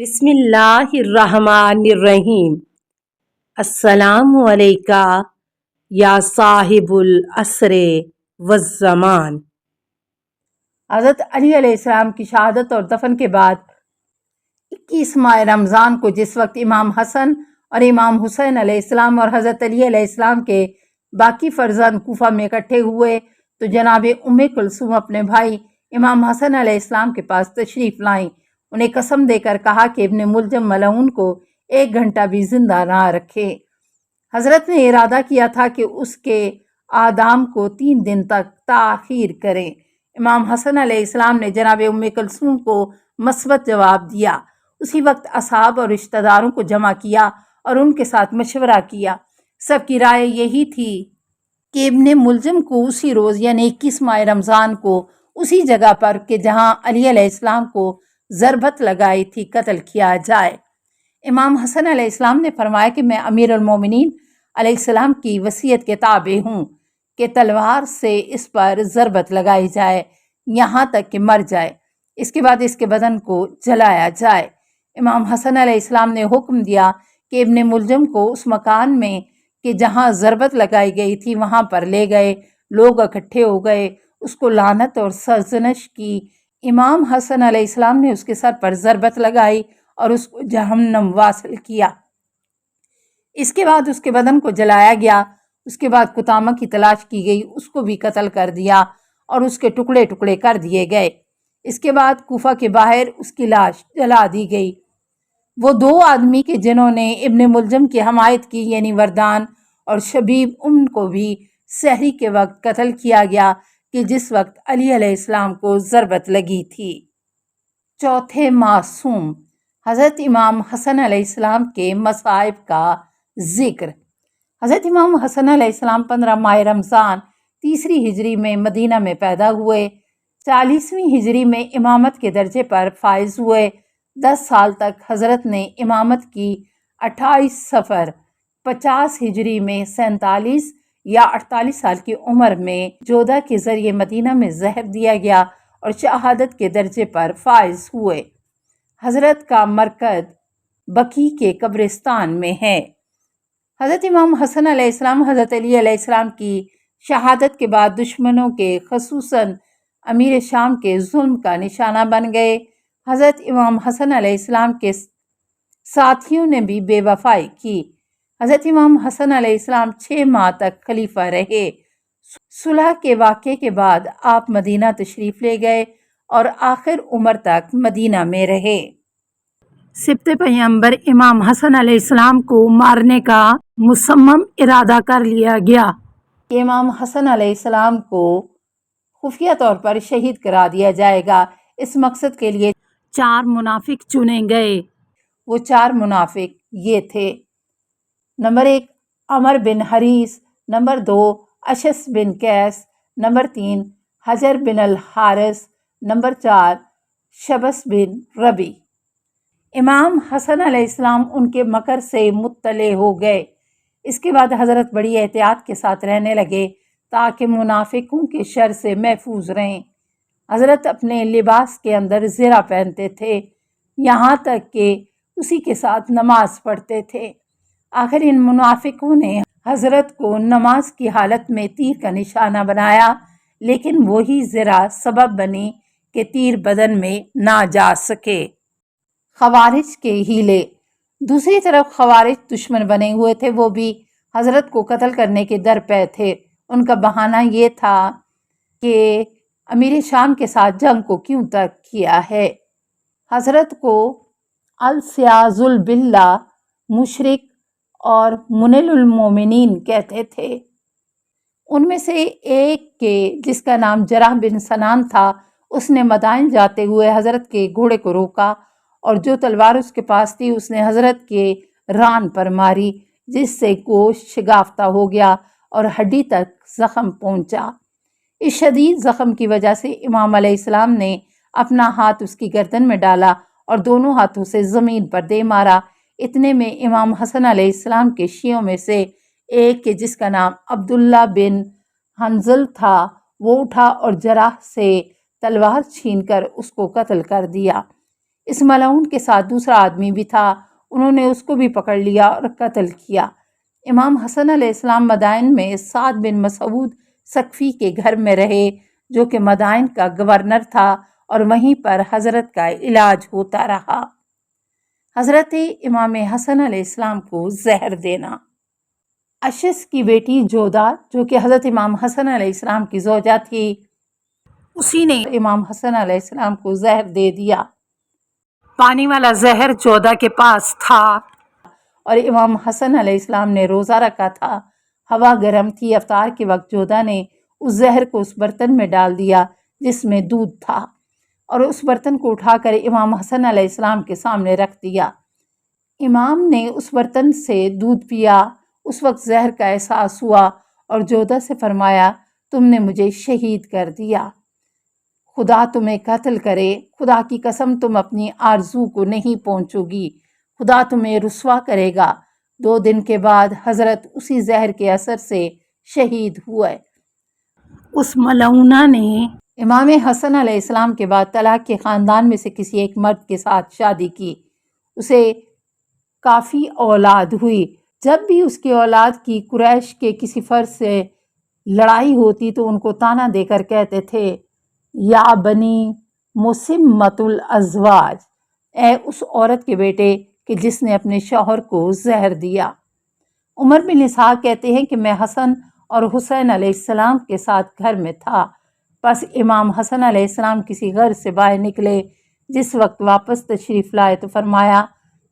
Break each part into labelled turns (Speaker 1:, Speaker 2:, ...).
Speaker 1: بسم اللہ الرحمن الرحیم۔ السلام علیکہ یا صاحب العصر والزمان۔
Speaker 2: حضرت علی علیہ السلام کی شہادت اور دفن کے بعد 21 ماہ رمضان کو جس وقت امام حسن اور امام حسین علیہ السلام اور حضرت علی علیہ السلام کے باقی فرزند کوفہ میں اکٹھے ہوئے تو جناب ام کلثوم اپنے بھائی امام حسن علیہ السلام کے پاس تشریف لائیں۔ انہیں قسم دے کر کہا کہ ابن ملجم ملعون کو 1 گھنٹہ بھی زندہ نہ رکھے۔ حضرت نے ارادہ کیا تھا کہ اس کے اعدام کو 3 دن تک تاخیر کریں۔ امام حسن علیہ السلام نے جناب ام کلثوم کو مثبت جواب دیا۔ اسی وقت اصحاب اور رشتہ داروں کو جمع کیا اور ان کے ساتھ مشورہ کیا۔ سب کی رائے یہی تھی کہ ابن ملجم کو اسی روز یعنی 21 ماہ رمضان کو اسی جگہ پر کہ جہاں علی علیہ السلام کو ضربت لگائی تھی قتل کیا جائے۔ امام حسن علیہ السلام نے فرمایا کہ میں امیر المومنین علیہ السلام کی وصیت کے تابع ہوں کہ تلوار سے اس پر ضربت لگائی جائے یہاں تک کہ مر جائے، اس کے بعد اس کے بدن کو جلایا جائے۔ امام حسن علیہ السلام نے حکم دیا کہ ابن ملجم کو اس مکان میں کہ جہاں ضربت لگائی گئی تھی وہاں پر لے گئے۔ لوگ اکٹھے ہو گئے، اس کو لعنت اور سرزنش کی۔ امام حسن علیہ السلام نے اس کے سر پر ضربت لگائی اور اس کو جہنم واصل کیا۔ اس کے بعد اس کے بدن کو جلایا گیا۔ اس کے بعد قطامہ کی تلاش کی گئی، اس کو بھی قتل کر دیا اور اس کے ٹکڑے ٹکڑے کر دیے گئے۔ اس کے بعد کوفہ کے باہر اس کی لاش جلا دی گئی۔ وہ 2 آدمی کہ جنہوں نے ابن ملجم کی حمایت کی یعنی وردان اور شبیب، ان کو بھی سحری کے وقت قتل کیا گیا کہ جس وقت علی علیہ السلام کو ضربت لگی تھی۔ چوتھے معصوم حضرت امام حسن علیہ السلام کے مصائب کا ذکر۔ حضرت امام حسن علیہ السلام 15 ماہ رمضان 3 ہجری میں مدینہ میں پیدا ہوئے۔ 40ویں ہجری میں امامت کے درجے پر فائز ہوئے۔ 10 سال تک حضرت نے امامت کی۔ 28 صفر 50 ہجری میں 47 یا 48 سال کی عمر میں جودہ کے ذریعے مدینہ میں زہر دیا گیا اور شہادت کے درجے پر فائز ہوئے۔ حضرت کا مرکز بقیع کے قبرستان میں ہے۔ حضرت امام حسن علیہ السلام حضرت علی علیہ السلام کی شہادت کے بعد دشمنوں کے خصوصاً امیر شام کے ظلم کا نشانہ بن گئے۔ حضرت امام حسن علیہ السلام کے ساتھیوں نے بھی بے وفائی کی۔ حضرت امام حسن علیہ السلام 6 ماہ تک خلیفہ رہے۔ صلح کے واقعے کے بعد آپ مدینہ تشریف لے گئے اور آخر عمر تک مدینہ میں رہے۔ سبط پیغمبر امام حسن علیہ السلام کو مارنے کا مصمم ارادہ کر لیا گیا کہ امام حسن علیہ السلام کو خفیہ طور پر شہید کرا دیا جائے گا۔ اس مقصد کے لیے 4 منافق چنے گئے۔ وہ 4 منافق یہ تھے: نمبر 1 عمر بن حریث، نمبر 2 اشس بن قیس، نمبر 3 حجر بن الحارث، نمبر 4 شبس بن ربی۔ امام حسن علیہ السلام ان کے مکر سے مطلع ہو گئے۔ اس کے بعد حضرت بڑی احتیاط کے ساتھ رہنے لگے تاکہ منافقوں کے شر سے محفوظ رہیں۔ حضرت اپنے لباس کے اندر زرہ پہنتے تھے، یہاں تک کہ اسی کے ساتھ نماز پڑھتے تھے۔ آخر ان منافقوں نے حضرت کو نماز کی حالت میں تیر کا نشانہ بنایا، لیکن وہی زرہ سبب بنی کہ تیر بدن میں نہ جا سکے۔ خوارج کے ہیلے۔ دوسری طرف خوارج دشمن بنے ہوئے تھے، وہ بھی حضرت کو قتل کرنے کے درپے تھے۔ ان کا بہانہ یہ تھا کہ امیر شام کے ساتھ جنگ کو کیوں ترک کیا ہے۔ حضرت کو السیاذ باللہ مشرک اور منل المومنین کہتے تھے۔ ان میں سے ایک کے جس کا نام جرح بن سنان تھا، اس نے مدائن جاتے ہوئے حضرت کے گھوڑے کو روکا اور جو تلوار اس کے پاس تھی اس نے حضرت کے ران پر ماری، جس سے گوشت شگافتہ ہو گیا اور ہڈی تک زخم پہنچا۔ اس شدید زخم کی وجہ سے امام علیہ السلام نے اپنا ہاتھ اس کی گردن میں ڈالا اور دونوں ہاتھوں سے زمین پر دے مارا۔ اتنے میں امام حسن علیہ السلام کے شیعوں میں سے ایک کہ جس کا نام عبداللہ بن حنظل تھا، وہ اٹھا اور جرح سے تلوار چھین کر اس کو قتل کر دیا۔ اس ملعون کے ساتھ دوسرا آدمی بھی تھا، انہوں نے اس کو بھی پکڑ لیا اور قتل کیا۔ امام حسن علیہ السلام مدائن میں سعد بن مسعود ثقفی کے گھر میں رہے، جو کہ مدائن کا گورنر تھا، اور وہیں پر حضرت کا علاج ہوتا رہا۔ حضرت امام حسن علیہ السلام کو زہر دینا۔ اشس کی بیٹی جودہ، جو کہ حضرت امام حسن علیہ السلام کی زوجہ تھی، اسی نے امام حسن علیہ السلام کو زہر دے دیا۔ پانی والا زہر جودہ کے پاس تھا اور امام حسن علیہ السلام نے روزہ رکھا تھا۔ ہوا گرم تھی، افطار کے وقت جودہ نے اس زہر کو اس برتن میں ڈال دیا جس میں دودھ تھا، اور اس برتن کو اٹھا کر امام حسن علیہ السلام کے سامنے رکھ دیا۔ امام نے اس برتن سے دودھ پیا۔ اس وقت زہر کا احساس ہوا اور جودہ سے فرمایا، تم نے مجھے شہید کر دیا، خدا تمہیں قتل کرے، خدا کی قسم تم اپنی آرزو کو نہیں پہنچو گی، خدا تمہیں رسوا کرے گا۔ 2 دن کے بعد حضرت اسی زہر کے اثر سے شہید ہوئے۔ اس ملعونہ نے امام حسن علیہ السلام کے بعد طلاق کے خاندان میں سے کسی ایک مرد کے ساتھ شادی کی۔ اسے کافی اولاد ہوئی۔ جب بھی اس کی اولاد کی قریش کے کسی فرد سے لڑائی ہوتی تو ان کو طعنہ دے کر کہتے تھے، یا بنی مسمۃ الازواج، اے اس عورت کے بیٹے کہ جس نے اپنے شوہر کو زہر دیا۔ عمر بن اسحاق کہتے ہیں کہ میں حسن اور حسین علیہ السلام کے ساتھ گھر میں تھا، پس امام حسن علیہ السلام کسی غرض سے باہر نکلے۔ جس وقت واپس تشریف لائے تو فرمایا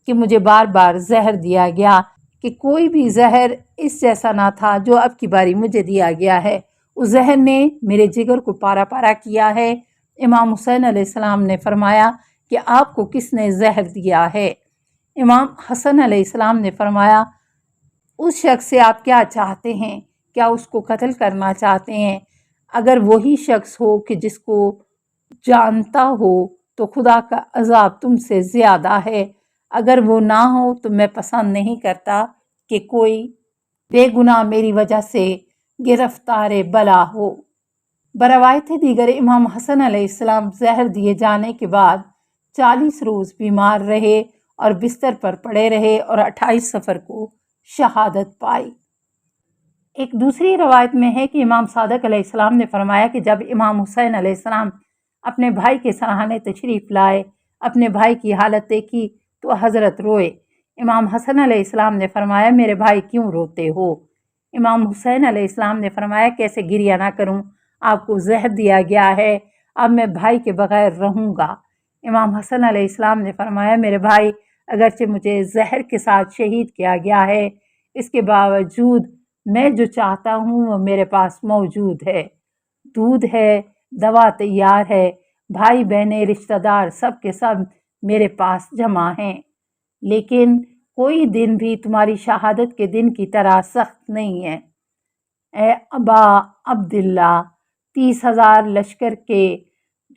Speaker 2: کہ مجھے بار بار زہر دیا گیا کہ کوئی بھی زہر اس جیسا نہ تھا جو اب کی باری مجھے دیا گیا ہے۔ اس زہر نے میرے جگر کو پارا پارا کیا ہے۔ امام حسین علیہ السلام نے فرمایا کہ آپ کو کس نے زہر دیا ہے؟ امام حسن علیہ السلام نے فرمایا، اس شخص سے آپ کیا چاہتے ہیں؟ کیا اس کو قتل کرنا چاہتے ہیں؟ اگر وہی شخص ہو کہ جس کو جانتا ہو تو خدا کا عذاب تم سے زیادہ ہے، اگر وہ نہ ہو تو میں پسند نہیں کرتا کہ کوئی بے گناہ میری وجہ سے گرفتار بلا ہو۔ بروایت دیگر امام حسن علیہ السلام زہر دیے جانے کے بعد 40 روز بیمار رہے اور بستر پر پڑے رہے اور 28 صفر کو شہادت پائی۔ ایک دوسری روایت میں ہے کہ امام صادق علیہ السلام نے فرمایا کہ جب امام حسین علیہ السلام اپنے بھائی کے سراہانے تشریف لائے، اپنے بھائی کی حالت دیکھی تو حضرت روئے۔ امام حسن علیہ السلام نے فرمایا، میرے بھائی کیوں روتے ہو؟ امام حسین علیہ السلام نے فرمایا، کیسے گریہ نہ کروں، آپ کو زہر دیا گیا ہے، اب میں بھائی کے بغیر رہوں گا۔ امام حسن علیہ السلام نے فرمایا، میرے بھائی، اگرچہ مجھے زہر کے ساتھ شہید کیا گیا ہے، اس کے باوجود میں جو چاہتا ہوں وہ میرے پاس موجود ہے، دودھ ہے، دوا تیار ہے، بھائی بہنیں رشتہ دار سب کے سب میرے پاس جمع ہیں، لیکن کوئی دن بھی تمہاری شہادت کے دن کی طرح سخت نہیں ہے۔ اے ابا عبداللہ، 30,000 لشکر کے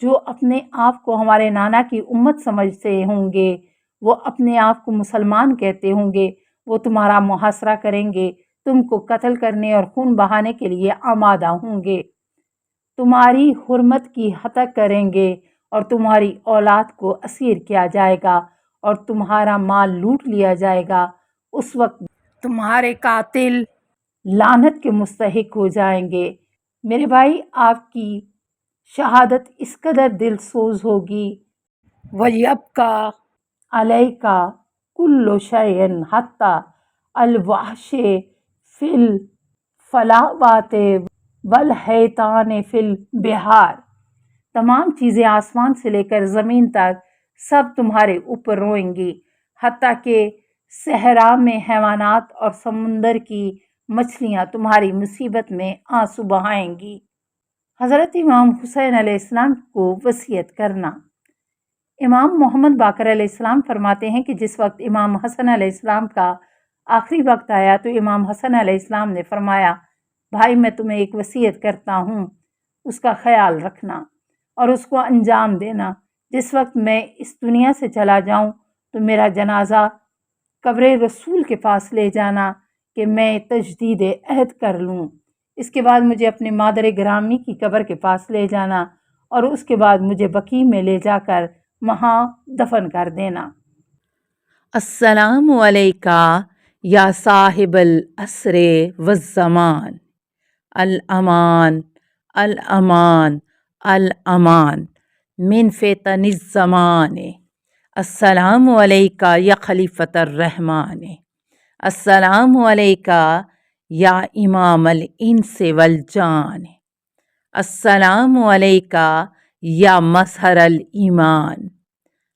Speaker 2: جو اپنے آپ کو ہمارے نانا کی امت سمجھتے ہوں گے، وہ اپنے آپ کو مسلمان کہتے ہوں گے، وہ تمہارا محاصرہ کریں گے، تم کو قتل کرنے اور خون بہانے کے لیے آمادہ ہوں گے، تمہاری حرمت کی ہتک کریں گے اور تمہاری اولاد کو اسیر کیا جائے گا اور تمہارا مال لوٹ لیا جائے گا۔ اس وقت تمہارے قاتل لعنت کے مستحق ہو جائیں گے۔ میرے بھائی، آپ کی شہادت اس قدر دل سوز ہوگی، وَيَبْقَى عَلَيْكَ كُلُّ شَيْءٍ حَتَّى الْوَحْشِ فِي الْفَلَوَاتِ وَالْحَيْتَانِ فِي الْبِحَارِ، تمام چیزیں آسمان سے لے کر زمین تک سب تمہارے اوپر روئیں گی، حتیٰ کہ صحرا میں حیوانات اور سمندر کی مچھلیاں تمہاری مصیبت میں آنسو بہائیں گی۔ حضرت امام حسین علیہ السلام کو وصیت کرنا۔ امام محمد باقر علیہ السلام فرماتے ہیں کہ جس وقت امام حسن علیہ السلام کا آخری وقت آیا تو امام حسن علیہ السلام نے فرمایا، بھائی، میں تمہیں ایک وصیت کرتا ہوں، اس کا خیال رکھنا اور اس کو انجام دینا۔ جس وقت میں اس دنیا سے چلا جاؤں تو میرا جنازہ قبر رسول کے پاس لے جانا کہ میں تجدید عہد کر لوں۔ اس کے بعد مجھے اپنے مادر گرامی کی قبر کے پاس لے جانا اور اس کے بعد مجھے بقیع میں لے جا کر وہاں دفن کر دینا۔
Speaker 1: السلام علیکہ یا صاحب العصر والزمان، الامان الامان الامان من فتن الزمان، السلام علیکہ یا خلیفۃ الرحمن، السلام علیکہ یا امام الانس والجان، السلام علیکہ یا مظہر الایمان،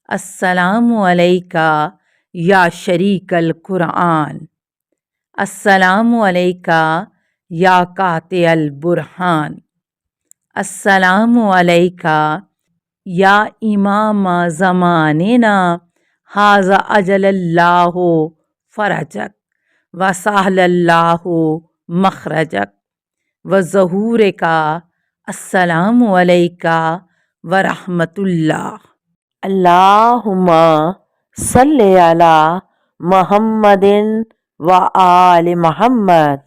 Speaker 1: السلام علیکہ یا شریک القرآن، السلام علیکہ یا قاطع البرہان، السلام علیکہ یا امام زماننا ھذا اجل اللہ فرجک وسہل اللہ مخرجک وظہورک، السلام علیکہ ورحمۃ اللہ۔ اللہم صلی علی محمد و آل محمد۔